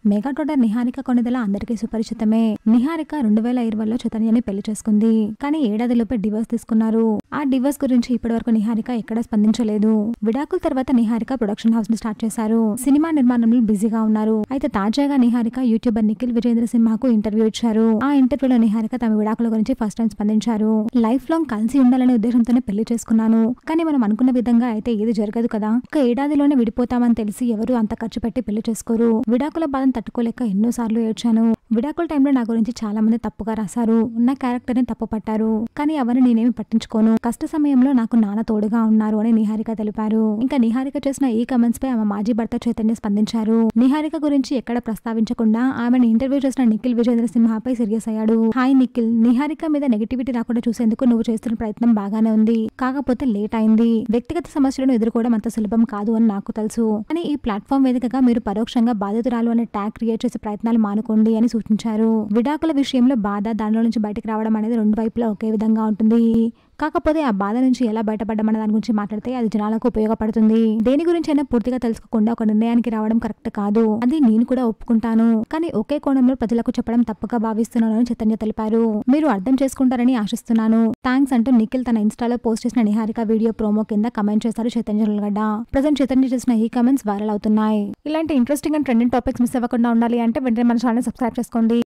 Mega troller Niharika Konidela అందరికీ సుపరిచితమే. నిహారిక 2020లో చైతన్యని పెళ్లి చేసుకుంది. కానీ ఏడాదిలోపే డివోర్స్ తీసుకున్నారు. ఆ డివోర్స్ గురించి ఇప్పటివరకు నిహారిక ఎక్కడా స్పందించలేదు. విడాకుల తర్వాత నిహారిక ప్రొడక్షన్ హౌస్ ని స్టార్ట్ చేశారు. సినిమా నిర్మాణంలో బిజీగా ఉన్నారు. అయితే తాజాగా నిహారిక యూట్యూబర్ నిఖిల్ విజేంద్ర సింహాకు ఇంటర్వ్యూ ఇచ్చారు. ఆ ఇంటర్వ్యూలో నిహారిక తమ విడాకుల గురించి ఫస్ట్ టైం స్పందించారు. లైఫ్ లాంగ్ కలిసి ఉండాలనే ఉద్దేశంతోనే పెళ్లి చేసుకున్నాను. కానీ మనం అనుకున్న విధంగా అయితే ఏది జరగదు కదా. ఒక ఏడాదిలోనే విడిపోతామని తెలిసి ఎవరు అంత ఖర్చు పెట్టి పెళ్లి చేసుకోరు. విడాకుల బాధను తట్టుకోలేక ఎన్నోసార్లు ఏడ్చాను. విడాకుల టైంలో నా గురించి చాలా మంది తప్పుగా రాశారు. నా క్యారెక్టర్ ని తప్పు పట్టారు. కానీ అవన్నీ నేనేమి పట్టించుకోను. కష్ట సమయంలో నాకు నాన్న తోడుగా ఉన్నారు అని నిహారిక తెలిపారు. ఇంకా నిహారిక చేసిన ఈ కమెంట్స్ పై ఆమె మాజీ భర్త చైతన్య స్పందించారు. నిహారిక గురించి ఎక్కడ ప్రస్తావించకుండా ఆమెను ఇంటర్వ్యూ చేసిన నిఖిల్ విజేంద్ర సింహాపై సీరియస్ అయ్యాడు. హాయ్ నిఖిల్, నిహారిక మీద నెగటివిటీ రాకుండా చూసేందుకు నువ్వు చేస్తున్న ప్రయత్నం బాగానే ఉంది. కాకపోతే లేట్ అయింది. వ్యక్తిగత సమస్యలను ఎదుర్కోవడం అంత సులభం కాదు అని నాకు తెలుసు. కానీ ఈ ప్లాట్ఫామ్ వేదికగా మీరు పరోక్షంగా బాధితురాలు అనే ట్యాగ్ క్రియేట్ చేసే ప్రయత్నాలు మానుకోండి అని సూచించారు. విడాకుల విషయంలో బాధ, దానిలో నుంచి బయటకు రావడం అనేది రెండు వైపులా ఒకే విధంగా ఉంటుంది. కాకపోతే ఆ బాధ నుంచి ఎలా బయటపడడం అనే దాని గురించి మాట్లాడితే అది జనాలకు ఉపయోగపడుతుంది. దేని గురించి అయినా పూర్తిగా తెలుసుకోకుండా ఒక నిర్ణయానికి రావడం కరెక్ట్ కాదు. అది నేను కూడా ఒప్పుకుంటాను. కానీ ఒకే కోణంలో ప్రజలకు చెప్పడం తప్పుగా భావిస్తున్నాను అని చైతన్య తెలిపారు. మీరు అర్థం చేసుకుంటారని ఆశిస్తున్నాను. థ్యాంక్స్ అంటూ నిఖిల్ తన ఇన్స్టాలో పోస్ట్ చేసిన నిహారిక వీడియో ప్రోమో కింద కమెంట్ చేశారు చైతన్య జొల్లగడ్డ. ప్రజెంట్ చైతన్య చేసిన ఈ కమెంట్స్ వైరల్ అవుతున్నాయి. ఇలాంటి interesting and trending topics miss అవ్వకుండా ఉండాలి అంటే వెంటనే మన ఛానల్ సబ్స్క్రైబ్ చేసుకోండి.